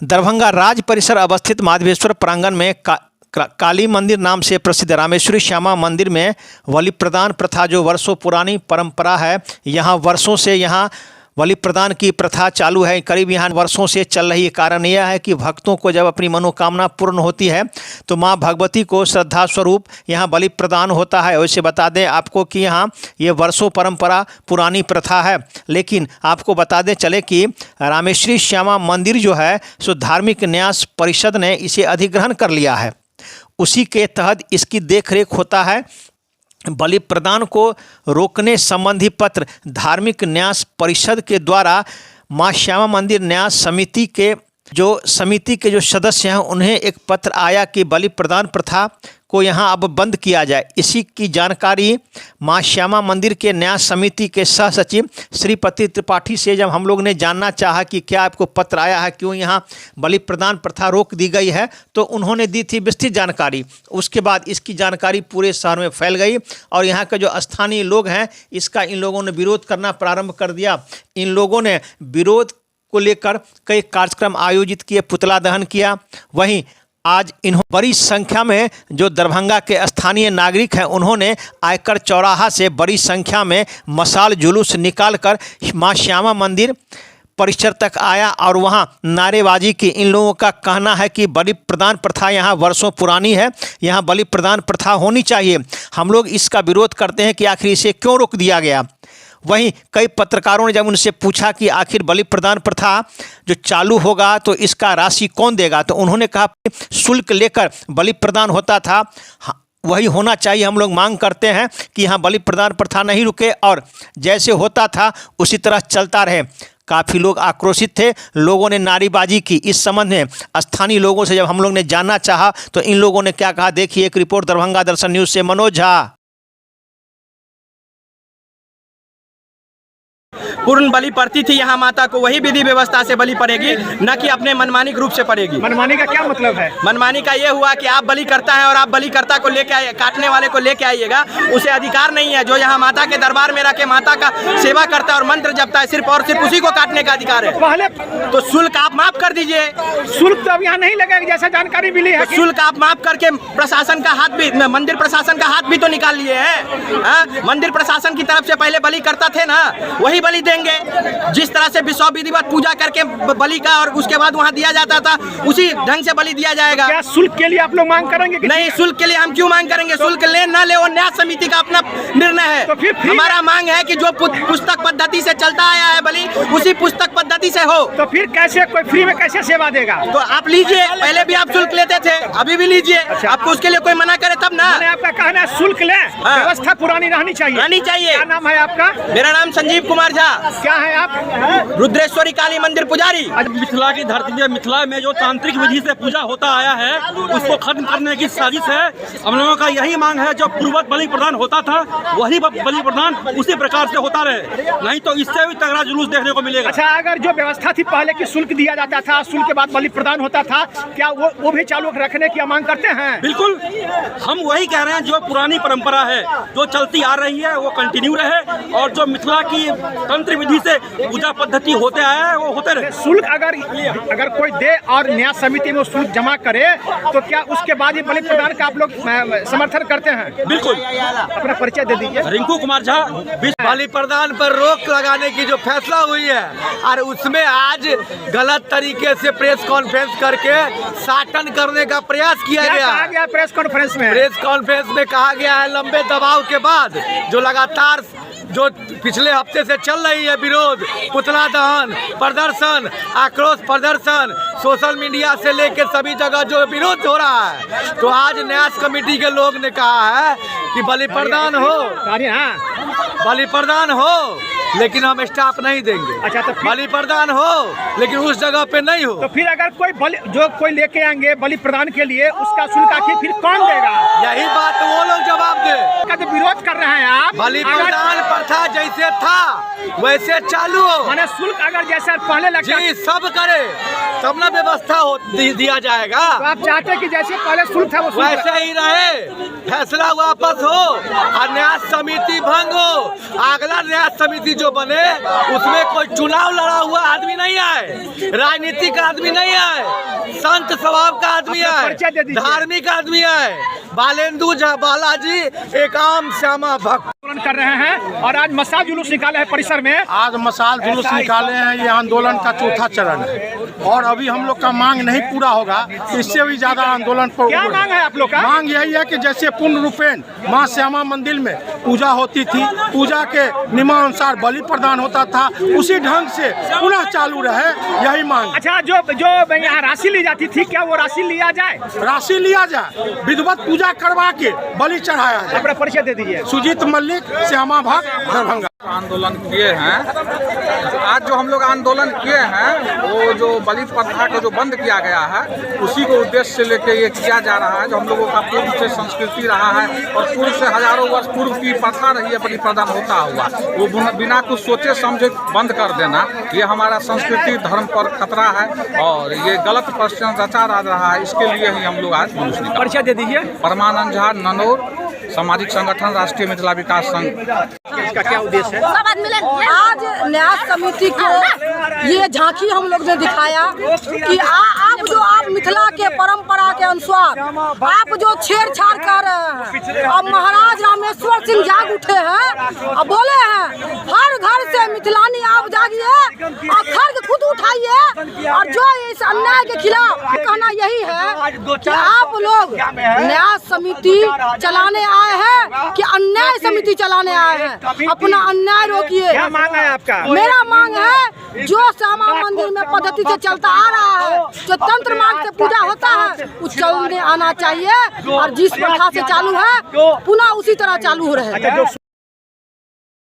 दरभंगा राज परिसर अवस्थित महादेवेश्वर प्रांगण में काली मंदिर नाम से प्रसिद्ध रामेश्वरी श्यामा मंदिर में बलि प्रदान प्रथा जो वर्षों पुरानी परंपरा है, यहाँ वर्षों से यहाँ बलि प्रदान की प्रथा चालू है, करीब यहाँ वर्षों से चल रही है। कारण यह है कि भक्तों को जब अपनी मनोकामना पूर्ण होती है तो माँ भगवती को श्रद्धा स्वरूप यहाँ बलि प्रदान होता है। वैसे बता दें आपको कि यहाँ ये वर्षों परंपरा पुरानी प्रथा है, लेकिन आपको बता दें चले कि रामेश्वरी श्यामा मंदिर जो है सो धार्मिक न्यास परिषद ने इसे अधिग्रहण कर लिया है। उसी के तहत इसकी देखरेख होता है। बलि प्रदान को रोकने संबंधी पत्र धार्मिक न्यास परिषद के द्वारा मां श्यामा मंदिर न्यास समिति के जो सदस्य हैं उन्हें एक पत्र आया कि बलि प्रदान प्रथा को यहाँ अब बंद किया जाए। इसी की जानकारी मां श्यामा मंदिर के न्यास समिति के सह सचिव श्रीपति त्रिपाठी से जब हम लोग ने जानना चाहा कि क्या आपको पत्र आया है, क्यों यहाँ बलि प्रदान प्रथा रोक दी गई है, तो उन्होंने दी थी विस्तृत जानकारी। उसके बाद इसकी जानकारी पूरे शहर में फैल गई और यहाँ के जो स्थानीय लोग हैं इसका इन लोगों ने विरोध करना प्रारंभ कर दिया। इन लोगों ने विरोध को लेकर कई कार्यक्रम आयोजित किए, पुतला दहन किया। वहीं आज बड़ी संख्या में जो दरभंगा के स्थानीय नागरिक हैं उन्होंने आयकर चौराहा से बड़ी संख्या में मशाल जुलूस निकालकर मां श्यामा मंदिर परिसर तक आया और वहां नारेबाजी की। इन लोगों का कहना है कि बलि प्रदान प्रथा यहाँ वर्षों पुरानी है, यहाँ बलि प्रदान प्रथा होनी चाहिए। हम लोग इसका विरोध करते हैं कि आखिर इसे क्यों रोक दिया गया। वहीं कई पत्रकारों ने जब उनसे पूछा कि आखिर बलि प्रदान प्रथा जो चालू होगा तो इसका राशि कौन देगा, तो उन्होंने कहा शुल्क लेकर बलि प्रदान होता था, वही होना चाहिए। हम लोग मांग करते हैं कि यहाँ बलि प्रदान प्रथा नहीं रुके और जैसे होता था उसी तरह चलता रहे। काफ़ी लोग आक्रोशित थे, लोगों ने नारेबाजी की। इस संबंध में स्थानीय लोगों से जब हम लोग ने जानना चाहा तो इन लोगों ने क्या कहा, देखिए एक रिपोर्ट दरभंगा दर्शन न्यूज़ से मनोज झा। पूर्ण बलि पड़ती थी यहाँ माता को, वही विधि व्यवस्था से बलि पड़ेगी, न कि अपने मनमानी रूप से पड़ेगी। मनमानी का क्या मतलब है? मनमानी का ये हुआ कि आप बलि करता है और आप बलिकर्ता को लेके आए, काटने वाले को लेके आइएगा, उसे अधिकार नहीं है। जो यहाँ माता के दरबार में रखे माता का सेवा करता है और मंत्र जपता है, सिर्फ और सिर्फ उसी को काटने का अधिकार है। पहले तो शुल्क आप माफ कर दीजिए। शुल्क तो अब यहाँ नहीं लगेगा जैसा जानकारी मिली है। तो शुल्क आप माफ करके प्रशासन का हाथ भी, मंदिर प्रशासन का हाथ भी तो निकाल लिए हैं। मंदिर प्रशासन की तरफ से पहले बलि करता थे ना, वही बलि देंगे। जिस तरह से विश्व विधिवत पूजा करके बलि का और उसके बाद वहां दिया जाता था, उसी ढंग से बलि दिया जाएगा। क्या शुल्क के लिए आप लोग मांग करेंगे? नहीं, शुल्क के लिए हम क्यों मांग करेंगे? शुल्क ले ना ले वो न्यास समिति का अपना निर्णय है। तो फिर हमारा मांग है कि जो पुस्तक पद्धति से चलता आया है बलि, उसी पुस्तक पद्धति से हो। तो फिर कैसे कोई फ्री में कैसे सेवा देगा? तो आप लीजिए, पहले भी आप शुल्क लेते थे, अभी भी लीजिए। अच्छा। आपको उसके लिए कोई मना करे तब ना। आपका कहना है शुल्क ले, व्यवस्था पुरानी रहनी चाहिए। क्या नाम है आपका? मेरा नाम संजीव कुमार झा। क्या है आप? रुद्रेश्वरी काली मंदिर पुजारी। मिथिला की धरती में, मिथिला में जो तांत्रिक विधि से पूजा होता आया है उसको खत्म करने की साजिश है। हम लोगों का यही मांग है, जो पूर्ववत बलि प्रदान होता था वही बलि प्रदान उसी प्रकार से होता रहे, नहीं तो इससे भी तगड़ा जुलूस देखने को मिलेगा। अच्छा, अगर जो व्यवस्था थी पहले की शुल्क दिया जाता था, शुल्क के बाद बलि प्रदान होता था, क्या वो भी चालू रखने की मांग करते हैं? बिल्कुल, हम वही कह रहे हैं, जो पुरानी परंपरा है जो चलती आ रही है वो कंटिन्यू रहे और जो मिथिला की तंत्र विधि से पूजा पद्धति होते आया है वो होते रहे। शुल्क अगर कोई दे और न्यास समिति में शुल्क जमा करे तो क्या उसके बाद ही बलि प्रदान का आप लोग समर्थन करते हैं? बिल्कुल। अपना परिचय दे दीजिए। रिंकू कुमार झा। बलि प्रदान पर रोक लगाने की जो फैसला हुई है और उसमें आज गलत तरीके से प्रेस कॉन्फ्रेंस करके साटन करने का प्रयास किया गया। प्रेस कॉन्फ्रेंस में कहा गया है, लंबे दबाव के बाद जो लगातार जो पिछले हफ्ते से चल रही है विरोध, पुतला दहन, प्रदर्शन, आक्रोश प्रदर्शन, सोशल मीडिया से लेकर सभी जगह जो विरोध हो रहा है, तो आज न्यास कमेटी के लोग ने कहा है कि बलि प्रदान हो, बलि प्रदान हो, लेकिन हम स्टाफ नहीं देंगे। अच्छा, तो बलि प्रदान हो लेकिन उस जगह पे नहीं हो। तो फिर अगर कोई लेके आएंगे बलि प्रदान के लिए, उसका शुल्क आखिर फिर कौन देगा? यही बात तो वो लोग जवाब दे। तो विरोध कर रहे हैं आप। बलि प्रदान प्रथा जैसे था वैसे चालू हो, माने शुल्क अगर जैसा पहले लगता जी सब करे तब ना व्यवस्था दिया जाएगा। तो आप चाहते हैं कि जैसे पहले शुल्क था वो वैसे ही रहे, फैसला वापस हो और न्यास समिति भंग हो। अगला न्यास समिति जो बने उसमें कोई चुनाव लड़ा हुआ आदमी नहीं है, राजनीतिक आदमी नहीं है, संत स्वभाव का आदमी है, धार्मिक आदमी है। बालेंदु बालाजी एक आम श्यामा भक्त कर रहे हैं और आज मसाल जुलूस निकाले हैं परिसर में। आज मसाल जुलूस निकाले हैं, ये आंदोलन का चौथा चरण है और अभी हम लोग का मांग नहीं पूरा होगा, इससे भी ज्यादा आंदोलन पर क्या मांग है आप लोग का? मांग यही है कि जैसे पूर्ण रूपेण माँ श्यामा मंदिर में पूजा होती थी, पूजा के नियमानुसार बलि प्रदान होता था, उसी ढंग से पुनः चालू रहे, यही मांग। अच्छा, जो यहाँ राशि ली जाती थी, क्या वो राशि लिया जाए? राशि लिया जाए, विधिवत पूजा करवा के बलि चढ़ाया जाए। अपना परिचय दे दीजिए। सुजीत मल्लिक, श्यामा भक्त, दरभंगा। आंदोलन किए हैं, आज जो हम लोग आंदोलन किए हैं वो जो बलि प्रथा को जो बंद किया गया है उसी को उद्देश्य से लेके ये किया जा रहा है। जो हम लोगों का पूर्व से संस्कृति रहा है और पूर्व से हजारों वर्ष पूर्व की प्रथा रही है बलि प्रदान होता हुआ, वो बिना कुछ सोचे समझे बंद कर देना, ये हमारा संस्कृति धर्म पर खतरा है और ये गलत प्रश्न रचा रहा है। इसके लिए ही हम लोग आज जुलूस निकाले। परिचय दे दीजिए। परमानंद झा, ननौर, सामाजिक संगठन राष्ट्रीय मिथिला विकास संघ। इसका क्या उद्देश्य है? आज न्याय समिति को ये झांकी हम लोग ने दिखाया कि आप मिथिला के परंपरा के अनुसार आप जो छेड़छाड़ कर रहे हैं। अब महाराज रामेश्वर सिंह जाग उठे हैं और बोले हैं हर घर से मिथिलानी आप जागिए और खर्च खुद उठाइए और जो इस अन्याय के खिलाफ कहना यही है कि आप लोग न्याय समिति चलाने आए हैं कि अन्याय समिति चलाने आए हैं, अपना अन्याय रोकिए। क्या मांग है आपका? मेरा मांग है जो श्यामा मंदिर में पद्धति से चलता आ रहा है, जो तंत्र मार्ग से पूजा होता है, वो चलने आना चाहिए और जिस प्रथा से चालू है पुनः उसी तरह चालू हो रहे।